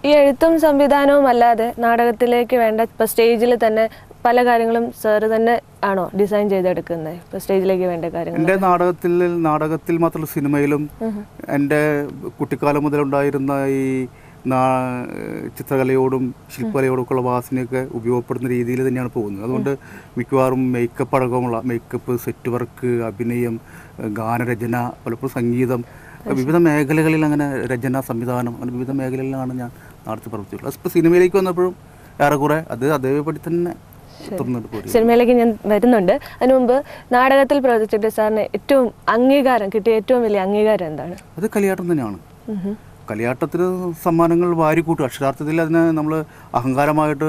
ഈ എഴുത്തും സംവിധാനവും അല്ലാതെ നാടകത്തിലേക്ക് വേണ്ട ഇപ്പോൾ സ്റ്റേജിൽ തന്നെ പല കാര്യങ്ങളും സാറ് തന്നെ ആണോ ഡിസൈൻ ചെയ്തെടുക്കുന്നത്? ഇപ്പോൾ സ്റ്റേജിലേക്ക് വേണ്ട കാര്യങ്ങൾ എൻ്റെ നാടകത്തിൽ മാത്രമല്ല സിനിമയിലും എൻ്റെ കുട്ടിക്കാലം മുതലുണ്ടായിരുന്ന ഈ ചിത്രകലയോടും ശില്പകലയോടൊക്കെയുള്ള വാസനയൊക്കെ ഉപയോഗപ്പെടുന്ന രീതിയിൽ തന്നെയാണ് പോകുന്നത്. അതുകൊണ്ട് മിക്കവാറും മേക്കപ്പ് അടക്കമുള്ള മേക്കപ്പ്, സെറ്റ് വർക്ക്, അഭിനയം, ഗാനരചന, പലപ്പോഴും സംഗീതം, വിവിധ മേഖലകളിൽ അങ്ങനെ രചന, സംവിധാനം, അങ്ങനെ വിവിധ മേഖലകളിലാണ് ഞാൻ നടത്തി പ്രവർത്തിച്ചുള്ളത്. ഇപ്പോൾ സിനിമയിലേക്ക് വന്നപ്പോഴും ഏറെക്കുറെ അതേപടി തന്നെ സിനിമയിലേക്ക് ഞാൻ വരുന്നുണ്ട്. അതിനു മുമ്പ് നാടകത്തിൽ പ്രവർത്തിച്ചിട്ട് സാറിന് ഏറ്റവും അംഗീകാരം കിട്ടിയ ഏറ്റവും വലിയ അംഗീകാരം എന്താണ്? അത് കളിയാട്ടം തന്നെയാണ്. കളിയാട്ടത്തിന് സമ്മാനങ്ങൾ വാരിക്കൂട്ടും. അക്ഷരാർത്ഥത്തിൽ അതിനെ നമ്മൾ അഹങ്കാരമായിട്ട്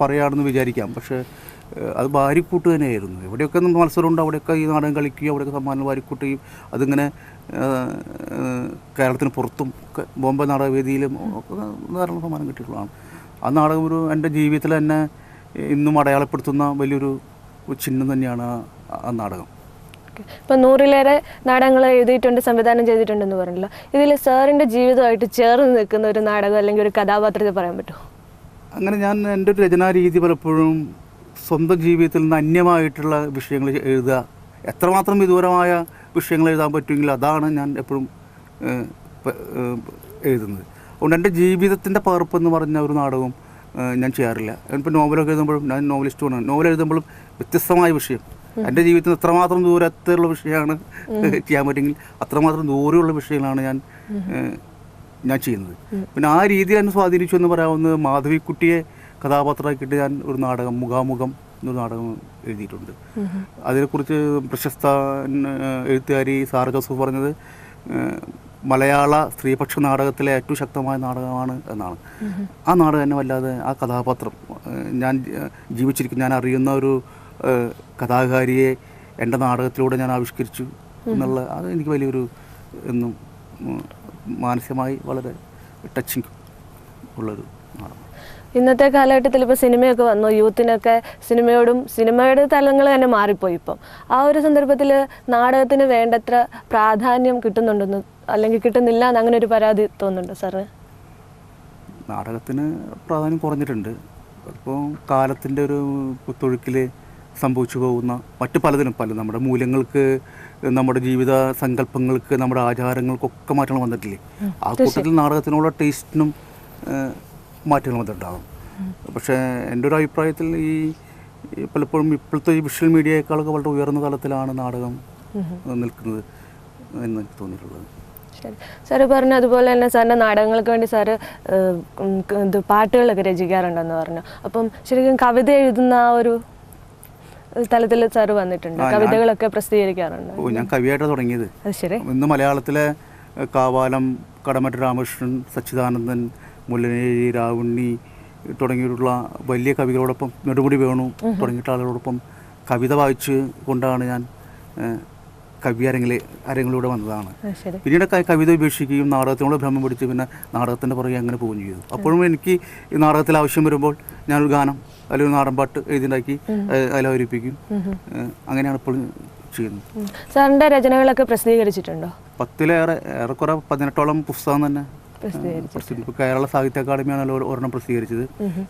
പറയുകയാണെന്ന് വിചാരിക്കാം. പക്ഷേ അത് വാരിക്കൂട്ട് തന്നെയായിരുന്നു. എവിടെയൊക്കെ മത്സരമുണ്ട് അവിടെയൊക്കെ ഈ നാടകം കളിക്കുകയും അവിടെയൊക്കെ സമ്മാനങ്ങൾ വാരിക്കൂട്ടുകയും അതിങ്ങനെ കേരളത്തിന് പുറത്തും ഒക്കെ ബോംബെ നാടകവേദിയിലും ധാരാളം സമ്മാനം കിട്ടിയിട്ടുള്ളതാണ്. ആ നാടകം എൻ്റെ ജീവിതത്തിൽ തന്നെ ഇന്നും അടയാളപ്പെടുത്തുന്ന വലിയൊരു ചിഹ്നം തന്നെയാണ് ആ നാടകം. ഇപ്പം 100-ലേറെ നാടകങ്ങൾ എഴുതിയിട്ടുണ്ട്, സംവിധാനം ചെയ്തിട്ടുണ്ടെന്ന് പറഞ്ഞല്ലോ. ഇതിൽ സാറിൻ്റെ ജീവിതമായിട്ട് ചേർന്ന് നിൽക്കുന്ന ഒരു നാടകം അല്ലെങ്കിൽ ഒരു കഥാപാത്രത്തെ പറയാൻ പറ്റുമോ? അങ്ങനെ ഞാൻ എൻ്റെ ഒരു രചനാരീതി പലപ്പോഴും സ്വന്തം ജീവിതത്തിൽ നിന്ന് അന്യമായിട്ടുള്ള വിഷയങ്ങൾ എഴുതുക, എത്രമാത്രം വിദൂരമായ വിഷയങ്ങൾ എഴുതാൻ പറ്റുമെങ്കിൽ അതാണ് ഞാൻ എപ്പോഴും എഴുതുന്നത്. അതുകൊണ്ട് എൻ്റെ ജീവിതത്തിൻ്റെ പകർപ്പെന്ന് പറഞ്ഞ ഒരു നാടകവും ഞാൻ ചെയ്യാറില്ല. ഇപ്പോൾ നോവലൊക്കെ എഴുതുമ്പോഴും ഞാൻ നോവലിസ്റ്റുമാണ്. നോവൽ എഴുതുമ്പോഴും വ്യത്യസ്തമായ വിഷയം, എൻ്റെ ജീവിതത്തിൽ എത്രമാത്രം ദൂരത്തുള്ള വിഷയമാണ് ചെയ്യാൻ പറ്റുമെങ്കിൽ അത്രമാത്രം ദൂരെയുള്ള വിഷയങ്ങളാണ് ഞാൻ ചെയ്യുന്നത്. പിന്നെ ആ രീതിയിൽ എന്നെ സ്വാധീനിച്ചു എന്ന് പറയാവുന്നത് മാധവിക്കുട്ടിയെ കഥാപാത്രമാക്കിയിട്ട് ഞാൻ ഒരു നാടകം, മുഖാമുഖം എന്നൊരു നാടകം എഴുതിയിട്ടുണ്ട്. അതിനെക്കുറിച്ച് പ്രശസ്ത എഴുത്തുകാരി സാറ ജോസഫ് പറഞ്ഞത് മലയാള സ്ത്രീപക്ഷ നാടകത്തിലെ ഏറ്റവും ശക്തമായ നാടകമാണ് എന്നാണ്. ആ നാടകം എന്നെ വല്ലാതെ, ആ കഥാപാത്രം ഞാൻ ജീവിച്ചിരിക്കും, ഞാൻ അറിയുന്ന ഒരു കഥാകാരിയെ എൻ്റെ നാടകത്തിലൂടെ ഞാൻ ആവിഷ്കരിച്ചു എന്നുള്ള അത് എനിക്ക് വലിയൊരു എന്നും മാനസികമായി വളരെ ടച്ചിങ് ഉള്ളൊരു നാടകം. ഇന്നത്തെ കാലഘട്ടത്തിൽ ഇപ്പോൾ സിനിമയൊക്കെ വന്നു, യൂത്തിനൊക്കെ സിനിമയുടെ തലങ്ങൾ തന്നെ മാറിപ്പോയി. ഇപ്പം ആ ഒരു സന്ദർഭത്തിൽ നാടകത്തിന് വേണ്ടത്ര പ്രാധാന്യം കിട്ടുന്നുണ്ടെന്ന് അല്ലെങ്കിൽ കിട്ടുന്നില്ല എന്ന് അങ്ങനെ ഒരു പരാതി തോന്നുന്നുണ്ടോ സാറിന്? നാടകത്തിന് പ്രാധാന്യം കുറഞ്ഞിട്ടുണ്ട്. ഇപ്പോൾ കാലത്തിൻ്റെ ഒരു കുത്തൊഴുക്കിൽ സംഭവിച്ചു പോകുന്ന മറ്റു പലതിനും നമ്മുടെ മൂല്യങ്ങൾക്ക്, നമ്മുടെ ജീവിത സങ്കല്പങ്ങൾക്ക്, നമ്മുടെ ആചാരങ്ങൾക്കൊക്കെ മാറ്റങ്ങൾ വന്നിട്ടില്ലേ? ആ കൂട്ടത്തിൽ നാടകത്തിനുള്ള ടേസ്റ്റിനും മാറ്റങ്ങൾ വന്നിട്ടുണ്ടാകും. പക്ഷേ എൻ്റെ ഒരു അഭിപ്രായത്തിൽ ഈ പലപ്പോഴും ഇപ്പോഴത്തെ ഈ വിഷ്വൽ മീഡിയയേക്കാളൊക്കെ വളരെ ഉയർന്ന തലത്തിലാണ് നാടകം നിൽക്കുന്നത് എന്ന് എനിക്ക് തോന്നിയിട്ടുള്ളത്. ശരി, സാറ് പറഞ്ഞു അതുപോലെ തന്നെ സാറിൻ്റെ നാടകങ്ങൾക്ക് വേണ്ടി സാറ് പാട്ടുകളൊക്കെ രചിക്കാറുണ്ടെന്ന് പറഞ്ഞു. അപ്പം ശരിക്കും കവിത എഴുതുന്ന ആ ഒരു തലത്തിൽ സാറ് വന്നിട്ടുണ്ട്, കവിതകളൊക്കെ പ്രസിദ്ധീകരിക്കാറുണ്ട്. ഞാൻ കവിയായിട്ട് തുടങ്ങിയത്. അത് ശരി. ഇന്ന് മലയാളത്തിലെ കാവാലം, കടമറ്റ രാമകൃഷ്ണൻ, സച്ചിദാനന്ദൻ, മുല്ലനേഴി, രാവുണ്ണി തുടങ്ങിയിട്ടുള്ള വലിയ കവികളോടൊപ്പം, നെടുമുടി വേണു തുടങ്ങിയിട്ടുള്ള ആളുകളോടൊപ്പം കവിത വായിച്ച് കൊണ്ടാണ് ഞാൻ അരങ്ങിലൂടെ വന്നതാണ്. പിന്നീട് കവിത ഉപേക്ഷിക്കുകയും നാടകത്തിനോട് ഭ്രമം പിടിച്ച് പിന്നെ നാടകത്തിൻ്റെ പുറകെ അങ്ങനെ പോവുകയും ചെയ്തു. അപ്പോഴും എനിക്ക് ഈ നാടകത്തിൽ ആവശ്യം വരുമ്പോൾ ഞാനൊരു ഗാനം അല്ലെങ്കിൽ ഒരു നാടൻ പാട്ട് എഴുതിണ്ടാക്കി അതിലവതരിപ്പിക്കും. അങ്ങനെയാണ് ഇപ്പോൾ ചെയ്യുന്നത്. സാറിൻ്റെ രചനകളൊക്കെ പ്രസിദ്ധീകരിച്ചിട്ടുണ്ടോ? 10-ലേറെ, ഏറെക്കുറെ 18ഓളം പുസ്തകം തന്നെ ഇപ്പോൾ കേരള സാഹിത്യ അക്കാദമിയാണ് ഒരെണ്ണം പ്രസിദ്ധീകരിച്ചത്.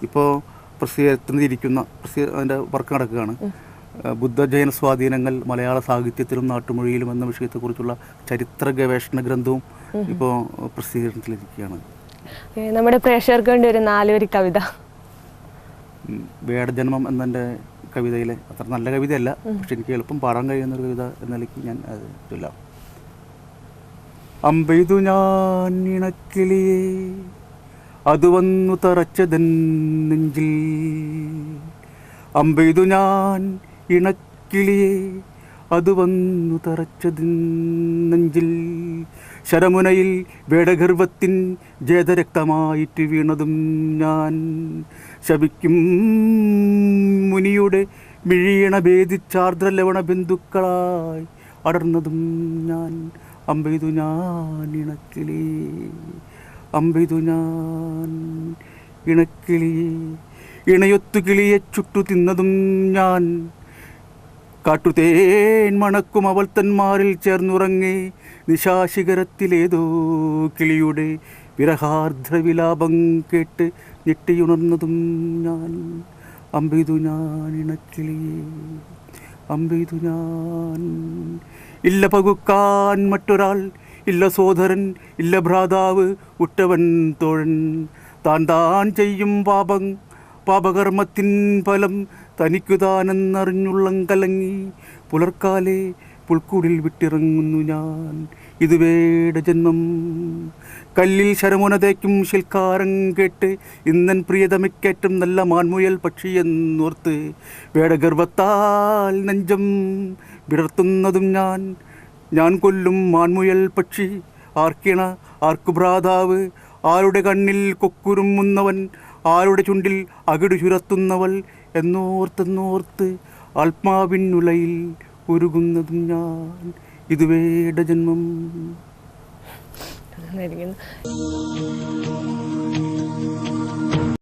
ഇപ്പോൾ പ്രസിദ്ധീകരിക്കുന്ന അതിൻ്റെ വർക്ക് നടക്കുകയാണ്. ബുദ്ധജൈന സ്വാധീനങ്ങൾ മലയാള സാഹിത്യത്തിലും നാട്ടുമൊഴിയിലും എന്ന വിഷയത്തെക്കുറിച്ചുള്ള ചരിത്ര ഗവേഷണ ഗ്രന്ഥവും ഇപ്പോൾ പ്രസിദ്ധീകരണത്തിലിരിക്കുകയാണ്. നമ്മുടെ പ്രേക്ഷകർക്ക് വേണ്ടി ഒരു 4 വരി കവിത. വേടജന്മം എന്നെൻ്റെ കവിതയിലെ അത്ര നല്ല കവിതയല്ല, പക്ഷെ എനിക്ക് എളുപ്പം പാടാൻ കഴിയുന്നൊരു കവിത എന്ന നിലയ്ക്ക് ഞാൻ അത് ചൊല്ലാം. അമ്പെയ്തു ഞാൻ ഇണക്കിളിയെ അത് വന്നു തറച്ചതൻ നെഞ്ചിൽ, അമ്പെയ്തു ഞാൻ ഇണക്കിളിയെ അത് വന്നു തറച്ചതിൻ നെഞ്ചിൽ, ശരമുനയിൽ വേടഗർവത്തിൻ ജേതരക്തമായിട്ട് വീണതും ഞാൻ, ശപിക്കും മുനിയുടെ മിഴിയണ ഭേദിച്ചാർദ്ര ലവണ ബന്ധുക്കളായി അടർന്നതും ഞാൻ, അമ്പെയ്തു ഞാൻ ഇണക്കിളി, അമ്പെയ്തു ഞാൻ ഇണക്കിളി, ഇണയൊത്തു കിളിയെ ചുട്ടു തിന്നതും ഞാൻ, കാട്ടുതേൻ മണക്കും അവൾ തന്മാരിൽ ചേർന്നുറങ്ങി നിശാശിഖരത്തിലേതോ കിളിയുടെ വിരഹാർദ്ര വിലാപം കേട്ട് ഞെട്ടിയുണർന്നതും ഞാൻ. അമ്പെയ്തു ഞാൻ ഇണക്കിളിയെ, അമ്പെയ്തു ഞാൻ. ഇല്ല പകുക്കാൻ മറ്റൊരാൾ, ഇല്ല സോദരൻ, ഇല്ല ഭ്രാതാവ്, ഉറ്റവൻ തോഴൻ. താൻ ചെയ്യും പാപകർമ്മത്തിൻ ഫലം തനിക്കു താനെന്നറിഞ്ഞുള്ളം കലങ്ങി പുലർക്കാലെ പുൽക്കൂടിൽ വിട്ടിറങ്ങുന്നു ഞാൻ. ഇത് വേട ജന്മം. കല്ലിൽ ശരമുന തേക്കും ശിൽക്കാരം കേട്ട് ഇന്നൻ പ്രിയതമയ്ക്കേറ്റം നല്ല മാൻമുയൽ പക്ഷിയെന്നോർത്ത് വേടഗർവത്താൽ നെഞ്ചം വിടർത്തുന്നതും ഞാൻ. ഞാൻ കൊല്ലും മാൻമുയൽ പക്ഷി, ആർക്കിണ ആർക്കു ഭ്രാതാവ്, ആരുടെ കണ്ണിൽ കൊക്കുരുമുന്നവൻ, ആരുടെ ചുണ്ടിൽ അകിടു ചുരത്തുന്നവൾ എന്നോർത്തെന്നോർത്ത് ആത്മാവിനുലയിൽ ഉരുകുന്നതും ഞാൻ. ഇത് വേട ജന്മം. നന്നായിരിക്കുന്നു.